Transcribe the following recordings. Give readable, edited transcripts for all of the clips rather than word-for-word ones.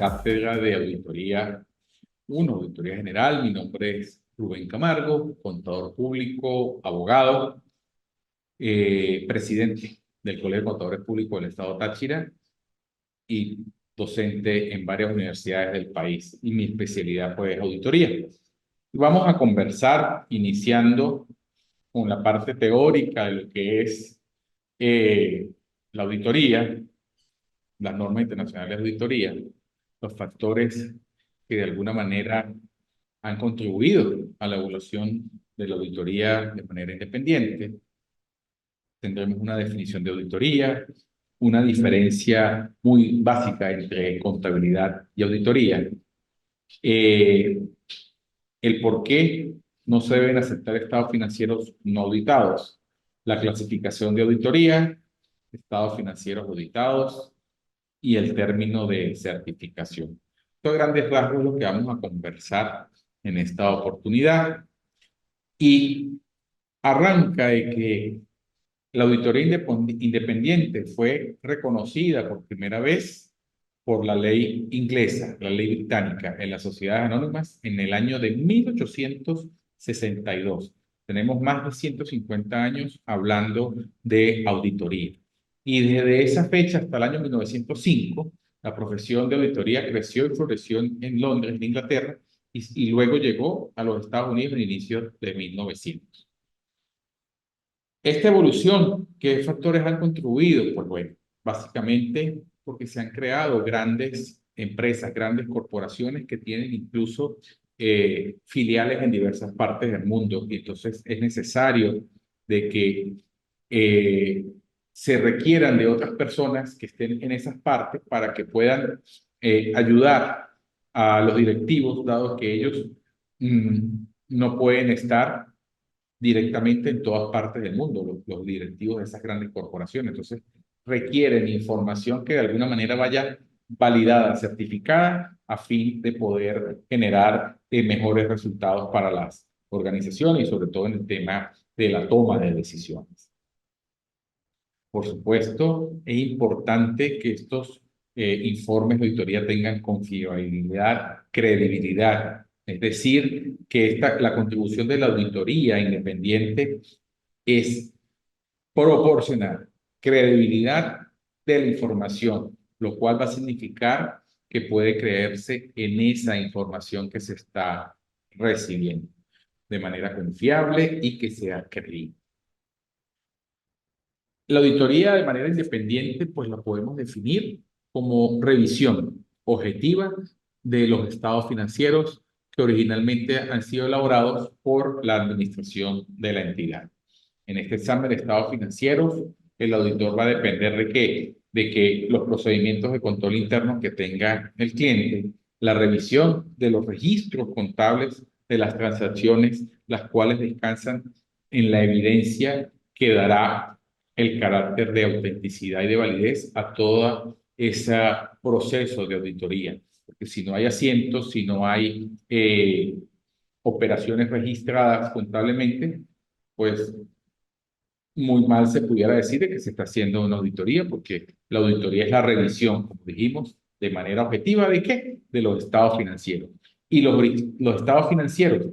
Cátedra de Auditoría 1, Auditoría General. Mi nombre es Rubén Camargo, contador público, abogado, presidente del Colegio de Contadores Públicos del Estado Táchira y docente en varias universidades del país. Y mi especialidad pues es auditoría. Y vamos a conversar iniciando con la parte teórica de lo que es la auditoría, las normas internacionales de auditoría, los factores que de alguna manera han contribuido a la evolución de la auditoría de manera independiente. Tendremos una definición de auditoría, una diferencia muy básica entre contabilidad y auditoría, el por qué no se deben aceptar estados financieros no auditados, la clasificación de auditoría, estados financieros auditados y el término de certificación. Estos grandes rasgos es lo que vamos a conversar en esta oportunidad y arranca de que la auditoría independiente fue reconocida por primera vez por la ley inglesa, la ley británica, en las sociedades anónimas en el año de 1862. Tenemos más de 150 años hablando de auditoría. Y desde esa fecha hasta el año 1905, la profesión de auditoría creció y floreció en Londres, en Inglaterra, y luego llegó a los Estados Unidos en inicios de 1900. Esta evolución, ¿qué factores han contribuido? Pues bueno, básicamente porque se han creado grandes empresas, grandes corporaciones que tienen incluso filiales en diversas partes del mundo. Y entonces es necesario de que se requieran de otras personas que estén en esas partes para que puedan ayudar a los directivos, dado que ellos no pueden estar directamente en todas partes del mundo, los directivos de esas grandes corporaciones. Entonces, requieren información que de alguna manera vaya validada, certificada, a fin de poder generar mejores resultados para las organizaciones y sobre todo en el tema de la toma de decisiones. Por supuesto, es importante que estos informes de auditoría tengan confiabilidad, credibilidad. Es decir, que la contribución de la auditoría independiente es proporcionar credibilidad de la información, lo cual va a significar que puede creerse en esa información que se está recibiendo de manera confiable y que sea creíble. La auditoría de manera independiente, pues la podemos definir como revisión objetiva de los estados financieros que originalmente han sido elaborados por la administración de la entidad. En este examen de estados financieros, el auditor va a depender de qué, de que los procedimientos de control interno que tenga el cliente, la revisión de los registros contables de las transacciones, las cuales descansan en la evidencia que dará el carácter de autenticidad y de validez a todo ese proceso de auditoría. Porque si no hay asientos, si no hay operaciones registradas contablemente, pues muy mal se pudiera decir de que se está haciendo una auditoría, porque la auditoría es la revisión, como dijimos, de manera objetiva ¿de qué? De los estados financieros. Y los estados financieros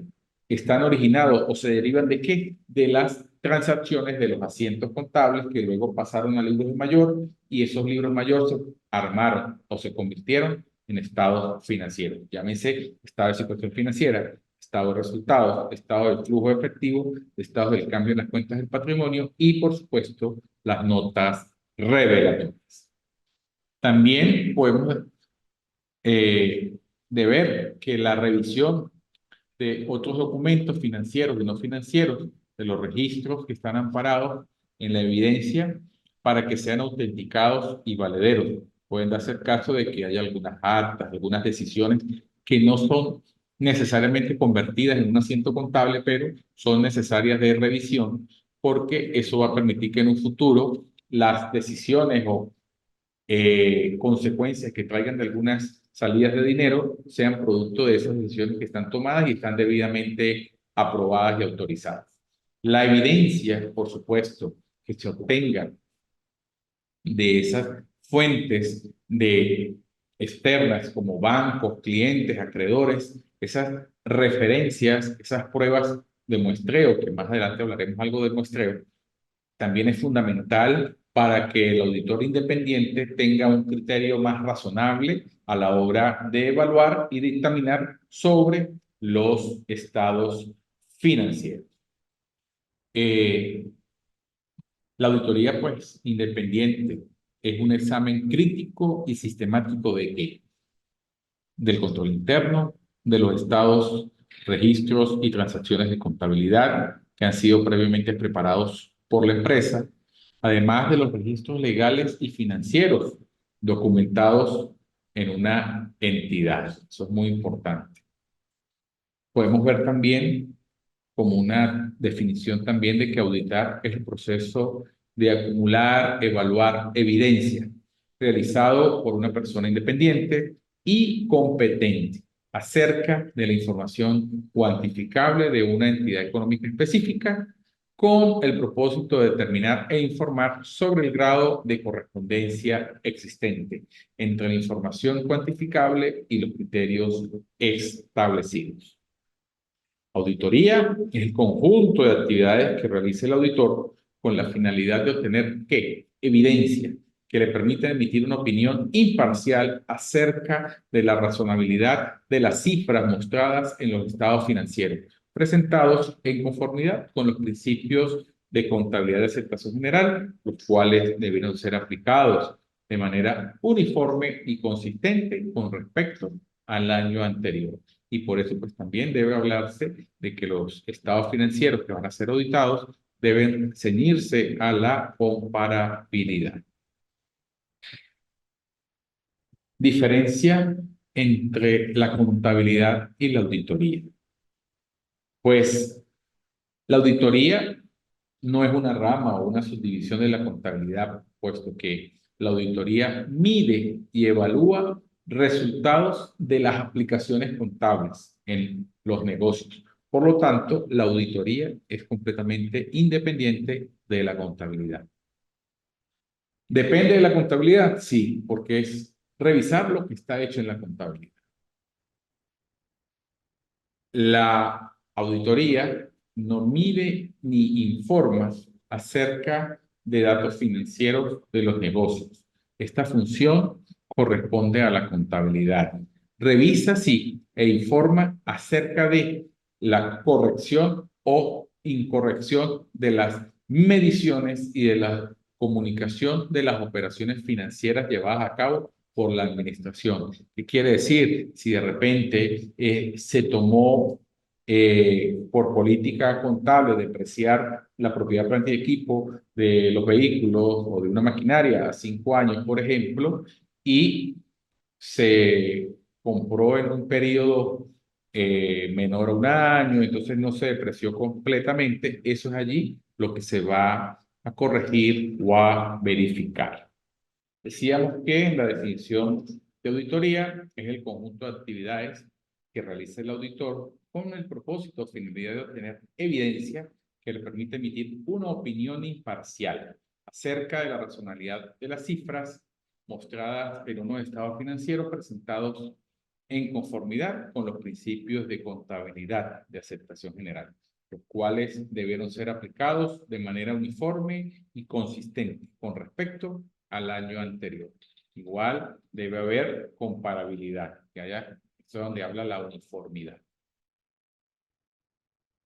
están originados o se derivan de qué? De las transacciones de los asientos contables que luego pasaron a libros mayor y esos libros mayores se armaron o se convirtieron en estados financieros. Llámese estado de situación financiera, estado de resultados, estado del flujo efectivo, estado del cambio en las cuentas del patrimonio y, por supuesto, las notas revelatorias. También podemos de ver que la revisión de otros documentos financieros y no financieros, de los registros que están amparados en la evidencia para que sean autenticados y valederos. Pueden darse el caso de que haya algunas actas, algunas decisiones que no son necesariamente convertidas en un asiento contable, pero son necesarias de revisión porque eso va a permitir que en un futuro las decisiones o consecuencias que traigan de algunas salidas de dinero sean producto de esas decisiones que están tomadas y están debidamente aprobadas y autorizadas. La evidencia, por supuesto, que se obtenga de esas fuentes de externas como bancos, clientes, acreedores, esas referencias, esas pruebas de muestreo, que más adelante hablaremos algo de muestreo, también es fundamental para que el auditor independiente tenga un criterio más razonable a la hora de evaluar y dictaminar sobre los estados financieros. La auditoría, pues, independiente es un examen crítico y sistemático de qué? Del control interno, de los estados, registros y transacciones de contabilidad que han sido previamente preparados por la empresa, además de los registros legales y financieros documentados en una entidad. Eso es muy importante. Podemos ver también como una definición también de que auditar es el proceso de acumular, evaluar evidencia realizado por una persona independiente y competente acerca de la información cuantificable de una entidad económica específica con el propósito de determinar e informar sobre el grado de correspondencia existente entre la información cuantificable y los criterios establecidos. Auditoría es el conjunto de actividades que realiza el auditor con la finalidad de obtener ¿qué? Evidencia que le permita emitir una opinión imparcial acerca de la razonabilidad de las cifras mostradas en los estados financieros, presentados en conformidad con los principios de contabilidad de aceptación general, los cuales debieron ser aplicados de manera uniforme y consistente con respecto al año anterior. Y por eso pues también debe hablarse de que los estados financieros que van a ser auditados deben ceñirse a la comparabilidad. Diferencia entre la contabilidad y la auditoría. Pues la auditoría no es una rama o una subdivisión de la contabilidad, puesto que la auditoría mide y evalúa resultados de las aplicaciones contables en los negocios. Por lo tanto, la auditoría es completamente independiente de la contabilidad. ¿Depende de la contabilidad? Sí, porque es revisar lo que está hecho en la contabilidad. La auditoría no mide ni informa acerca de datos financieros de los negocios. Esta función corresponde a la contabilidad. Revisa, sí, e informa acerca de la corrección o incorrección de las mediciones y de la comunicación de las operaciones financieras llevadas a cabo por la administración. ¿Qué quiere decir? Si de repente se tomó por política contable depreciar la propiedad, planta y equipo de los vehículos o de una maquinaria a 5 años, por ejemplo, y se compró en un periodo menor a un año, entonces no se depreció completamente, eso es allí lo que se va a corregir o a verificar. Decíamos que en la definición de auditoría es el conjunto de actividades que realiza el auditor con el propósito o finalidad de obtener evidencia que le permite emitir una opinión imparcial acerca de la racionalidad de las cifras mostradas en unos estados financieros presentados en conformidad con los principios de contabilidad de aceptación general, los cuales debieron ser aplicados de manera uniforme y consistente con respecto al año anterior. Igual debe haber comparabilidad, que haya, eso es donde habla la uniformidad.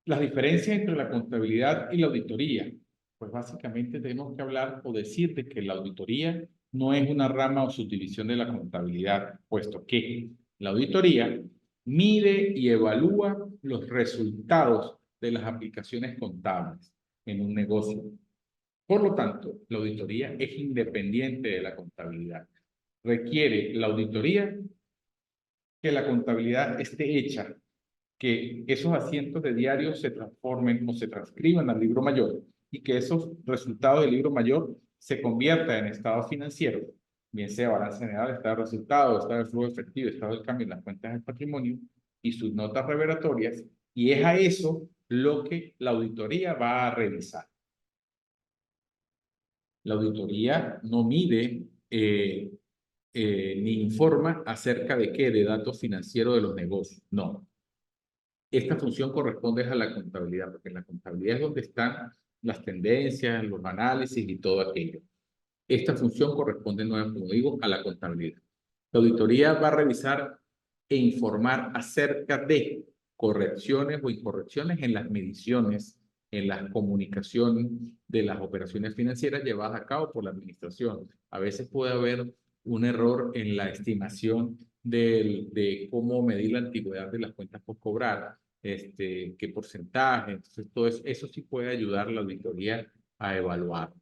Las diferencias entre la contabilidad y la auditoría. Pues básicamente tenemos que hablar o decir de que la auditoría no es una rama o subdivisión de la contabilidad, puesto que la auditoría mide y evalúa los resultados de las aplicaciones contables en un negocio. Por lo tanto, la auditoría es independiente de la contabilidad. Requiere la auditoría que la contabilidad esté hecha, que esos asientos de diario se transformen o se transcriban al libro mayor y que esos resultados del libro mayor se conviertan en estados financieros, bien sea balance general, estado de resultados, estado de flujo efectivo, estado del cambio en las cuentas del patrimonio y sus notas revelatorias, y es a eso lo que la auditoría va a revisar. La auditoría no mide ni informa acerca de qué, de datos financieros de los negocios. No. Esta función corresponde a la contabilidad, porque en la contabilidad es donde están las tendencias, los análisis y todo aquello. Esta función corresponde, como digo, a la contabilidad. La auditoría va a revisar e informar acerca de correcciones o incorrecciones en las mediciones, en la comunicación de las operaciones financieras llevadas a cabo por la administración. A veces puede haber un error en la estimación de cómo medir la antigüedad de las cuentas por cobrar, qué porcentaje. Entonces, todo eso sí puede ayudar a la auditoría a evaluar.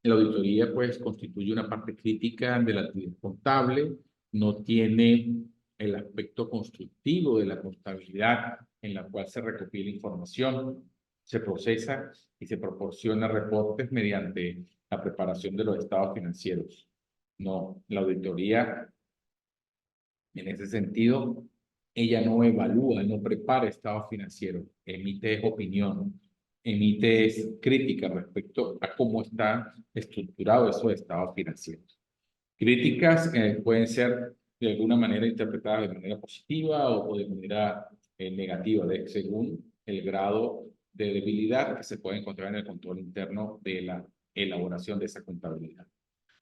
La auditoría, pues, constituye una parte crítica de la actividad contable, no tiene el aspecto constructivo de la contabilidad en la cual se recopila información, se procesa y se proporciona reportes mediante la preparación de los estados financieros. No, la auditoría, en ese sentido, ella no evalúa, no prepara estados financieros, emite opinión, emite crítica respecto a cómo está estructurado esos estados financieros. Críticas pueden ser de alguna manera interpretadas de manera positiva o de manera negativa, según el grado de debilidad que se puede encontrar en el control interno de la elaboración de esa contabilidad.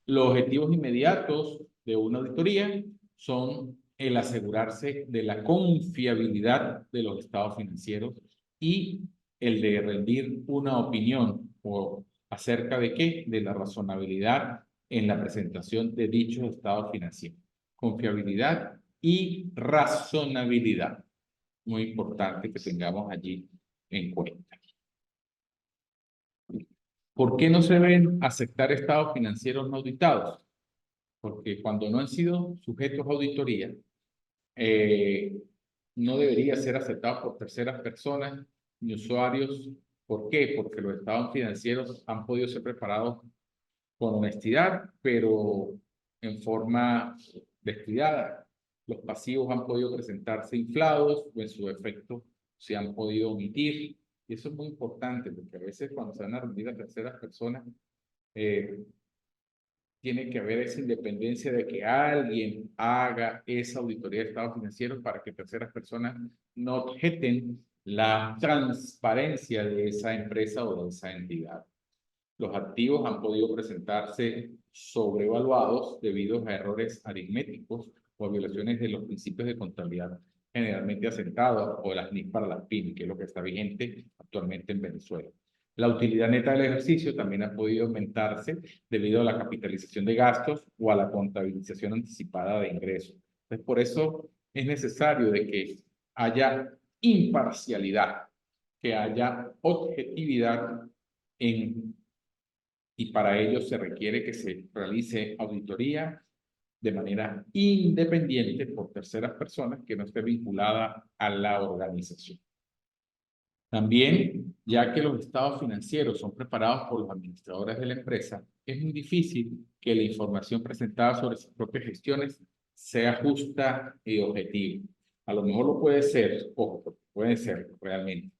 Los objetivos inmediatos de una auditoría son el asegurarse de la confiabilidad de los estados financieros y el de rendir una opinión acerca de qué, de la razonabilidad en la presentación de dichos estados financieros. Confiabilidad y razonabilidad. Muy importante que tengamos allí en cuenta. ¿Por qué no se deben aceptar estados financieros no auditados? Porque cuando no han sido sujetos a auditoría, no debería ser aceptado por terceras personas ni usuarios. ¿Por qué? Porque los estados financieros han podido ser preparados con honestidad, pero en forma descuidada. Los pasivos han podido presentarse inflados o en su defecto se han podido omitir. Y eso es muy importante porque a veces cuando se van a reunir a terceras personas, tiene que haber esa independencia de que alguien haga esa auditoría de estados financieros para que terceras personas no objeten la transparencia de esa empresa o de esa entidad. Los activos han podido presentarse sobrevaluados debido a errores aritméticos o a violaciones de los principios de contabilidad generalmente asentados o las NIF para las pymes, que es lo que está vigente actualmente en Venezuela. La utilidad neta del ejercicio también ha podido aumentarse debido a la capitalización de gastos o a la contabilización anticipada de ingresos. Entonces, por eso es necesario de que haya imparcialidad, que haya objetividad y para ello se requiere que se realice auditoría de manera independiente por terceras personas que no esté vinculada a la organización. También, ya que los estados financieros son preparados por los administradores de la empresa, es muy difícil que la información presentada sobre sus propias gestiones sea justa y objetiva. A lo mejor lo puede ser, ojo, puede ser realmente,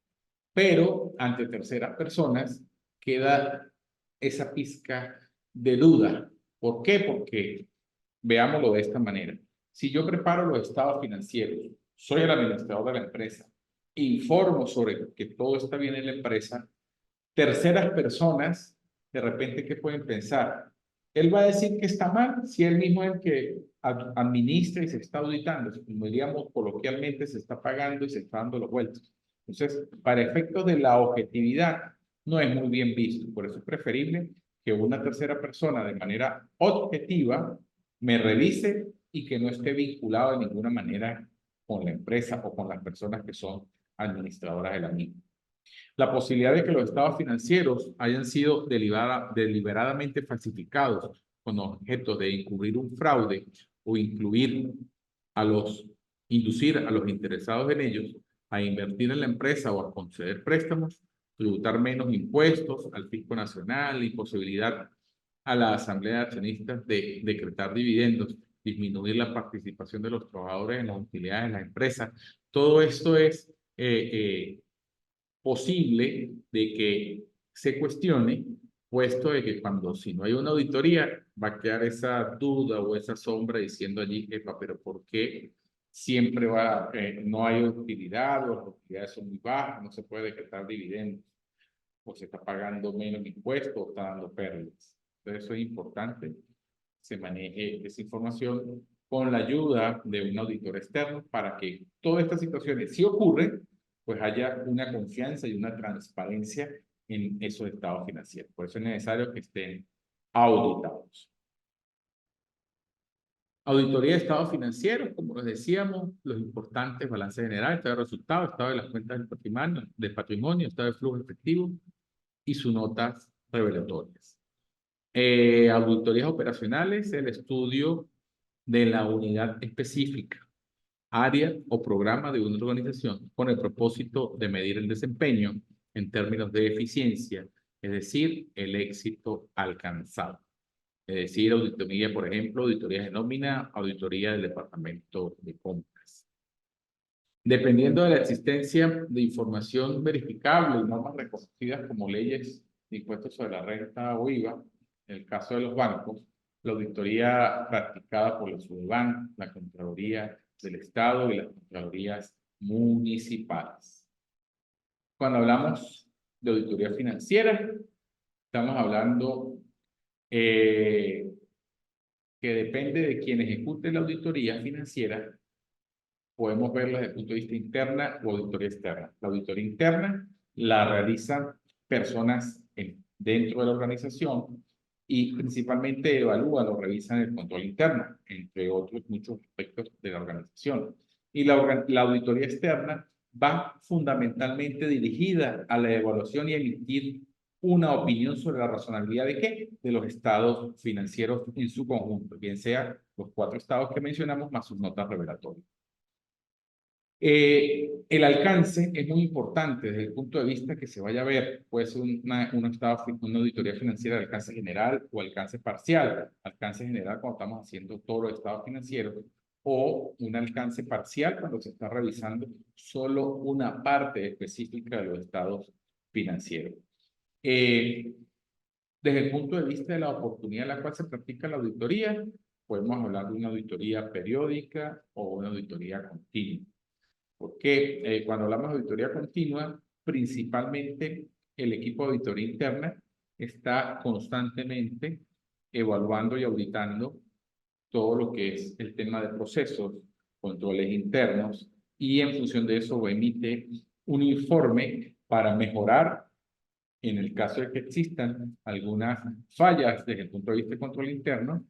pero ante terceras personas queda esa pizca de duda. ¿Por qué? Porque veámoslo de esta manera. Si yo preparo los estados financieros, soy el administrador de la empresa, informo sobre que todo está bien en la empresa, terceras personas, de repente, ¿qué pueden pensar? Él va a decir que está mal si él mismo es el que administra y se está auditando. Como diríamos coloquialmente, se está pagando y se está dando los vueltos. Entonces, para efectos de la objetividad, no es muy bien visto. Por eso es preferible que una tercera persona de manera objetiva me revise y que no esté vinculado de ninguna manera con la empresa o con las personas que son administradoras de la misma. La posibilidad de que los estados financieros hayan sido deliberadamente falsificados con objeto de encubrir un fraude o inducir a los interesados en ellos a invertir en la empresa o a conceder préstamos, tributar menos impuestos al fisco nacional, imposibilidad a la asamblea de accionistas de decretar dividendos, disminuir la participación de los trabajadores en las utilidades de la empresa. Todo esto es posible de que se cuestione puesto de que si no hay una auditoría, va a quedar esa duda o esa sombra diciendo allí, epa, pero ¿por qué siempre no hay utilidad o las utilidades son muy bajas, no se puede decretar dividendos, o se está pagando menos impuestos o está dando pérdidas? Entonces eso es importante, se maneje esa información con la ayuda de un auditor externo para que todas estas situaciones, si ocurren, pues haya una confianza y una transparencia en esos estados financieros. Por eso es necesario que estén auditados. Auditoría de estados financieros, como les decíamos, los importantes: balance general, estado de resultados, estado de las cuentas del patrimonio, estado de flujo efectivo y sus notas revelatorias. Auditorías operacionales, el estudio de la unidad específica, área o programa de una organización con el propósito de medir el desempeño en términos de eficiencia, es decir, el éxito alcanzado. Es decir, auditoría, por ejemplo, auditorías de nómina, auditoría del departamento de compras. Dependiendo de la existencia de información verificable y normas reconocidas como leyes de impuestos sobre la renta o IVA, en el caso de los bancos, la auditoría practicada por la Sudeban, la Contraloría del Estado y las Contralorías municipales. Cuando hablamos de auditoría financiera, estamos hablando que depende de quien ejecute la auditoría financiera. Podemos verla desde el punto de vista interna o auditoría externa. La auditoría interna la realizan personas dentro de la organización y principalmente evalúan o revisan el control interno, entre otros muchos aspectos de la organización. Y la auditoría externa va fundamentalmente dirigida a la evaluación y emitir una opinión sobre la razonabilidad de ¿qué? De los estados financieros en su conjunto, bien sea los 4 estados que mencionamos más sus notas revelatorias. El alcance es muy importante desde el punto de vista que se vaya a ver. Puede ser una auditoría financiera de alcance general o alcance parcial. Alcance general cuando estamos haciendo todos los estados financieros, o un alcance parcial cuando se está revisando solo una parte específica de los estados financieros. Desde el punto de vista de la oportunidad en la cual se practica la auditoría, podemos hablar de una auditoría periódica o una auditoría continua. Porque cuando hablamos de auditoría continua, principalmente el equipo de auditoría interna está constantemente evaluando y auditando todo lo que es el tema de procesos, controles internos, y en función de eso emite un informe para mejorar en el caso de que existan algunas fallas desde el punto de vista de control interno,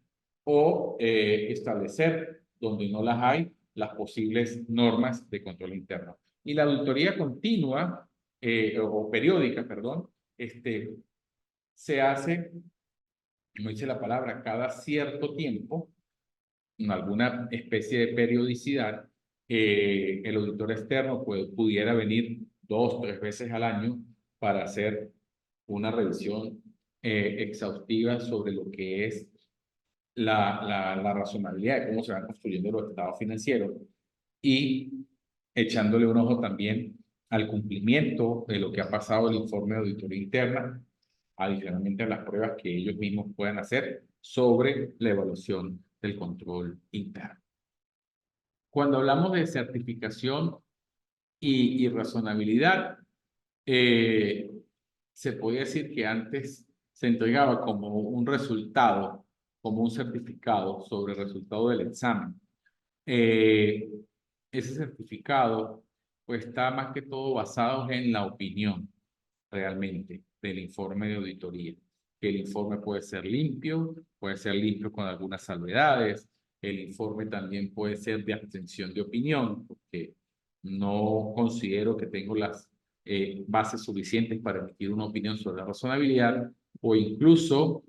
o establecer, donde no las hay, las posibles normas de control interno. Y la auditoría continua, o periódica, perdón, se hace, como dice la palabra, cada cierto tiempo, en alguna especie de periodicidad. El auditor externo pudiera venir 2 o 3 veces al año para hacer una revisión exhaustiva sobre lo que es la razonabilidad de cómo se van construyendo los estados financieros, y echándole un ojo también al cumplimiento de lo que ha pasado el informe de auditoría interna, adicionalmente a las pruebas que ellos mismos puedan hacer sobre la evaluación del control interno. Cuando hablamos de certificación y razonabilidad, se podría decir que antes se entregaba como un resultado, como un certificado sobre el resultado del examen. Ese certificado pues está más que todo basado en la opinión realmente del informe de auditoría. El informe puede ser limpio con algunas salvedades. El informe también puede ser de abstención de opinión, porque no considero que tengo las bases suficientes para emitir una opinión sobre la razonabilidad, o incluso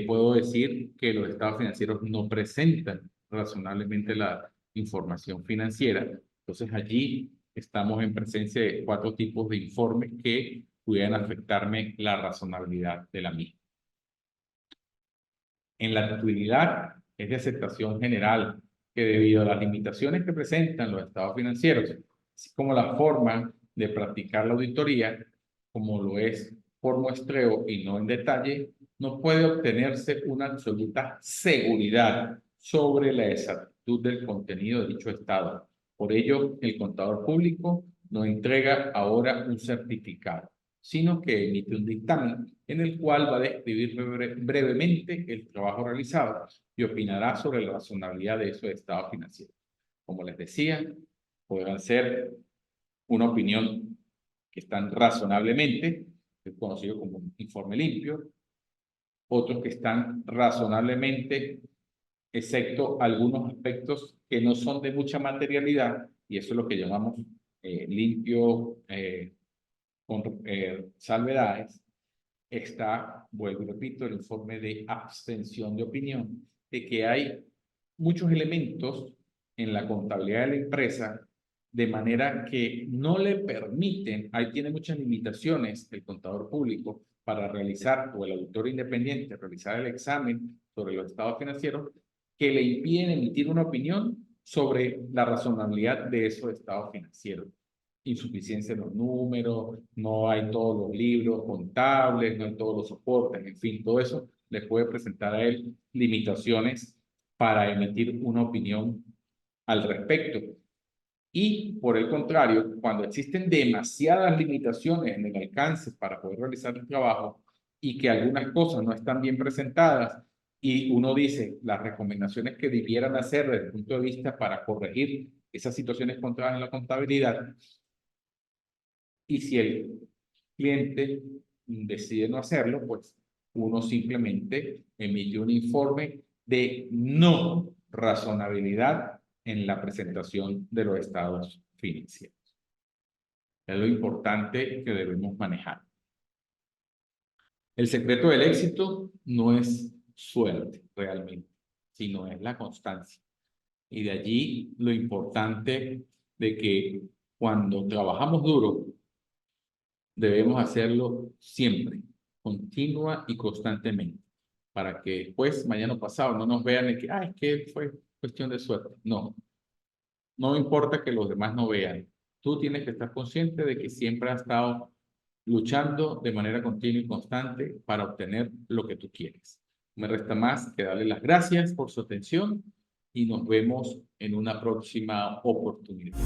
puedo decir que los estados financieros no presentan razonablemente la información financiera. Entonces allí estamos en presencia de 4 tipos de informes que pudieran afectarme la razonabilidad de la misma. En la utilidad es de aceptación general que, debido a las limitaciones que presentan los estados financieros, así como la forma de practicar la auditoría, como lo es por muestreo y no en detalle, no puede obtenerse una absoluta seguridad sobre la exactitud del contenido de dicho estado. Por ello, el contador público no entrega ahora un certificado, sino que emite un dictamen en el cual va a describir brevemente el trabajo realizado y opinará sobre la razonabilidad de esos estados financieros. Como les decía, podrán ser una opinión que están razonablemente, que es conocido como un informe limpio, otros que están razonablemente, excepto algunos aspectos que no son de mucha materialidad, y eso es lo que llamamos limpio con salvedades. Está, vuelvo y repito, el informe de abstención de opinión, de que hay muchos elementos en la contabilidad de la empresa de manera que no le permiten, ahí tiene muchas limitaciones el contador público para realizar, o el auditor independiente, realizar el examen sobre los estados financieros, que le impiden emitir una opinión sobre la razonabilidad de esos estados financieros. Insuficiencia en los números, no hay todos los libros contables, no hay todos los soportes, en fin, todo eso le puede presentar a él limitaciones para emitir una opinión al respecto. Y por el contrario, cuando existen demasiadas limitaciones en el alcance para poder realizar el trabajo y que algunas cosas no están bien presentadas y uno dice las recomendaciones que debieran hacer desde el punto de vista para corregir esas situaciones contadas en la contabilidad, y si el cliente decide no hacerlo, pues uno simplemente emite un informe de no razonabilidad en la presentación de los estados financieros. Es lo importante que debemos manejar. El secreto del éxito no es suerte realmente, sino es la constancia. Y de allí lo importante de que cuando trabajamos duro, debemos hacerlo siempre, continua y constantemente, para que después, mañana pasado, no nos vean de que, es que fue cuestión de suerte. No, no importa que los demás no vean. Tú tienes que estar consciente de que siempre has estado luchando de manera continua y constante para obtener lo que tú quieres. No me resta más que darle las gracias por su atención y nos vemos en una próxima oportunidad.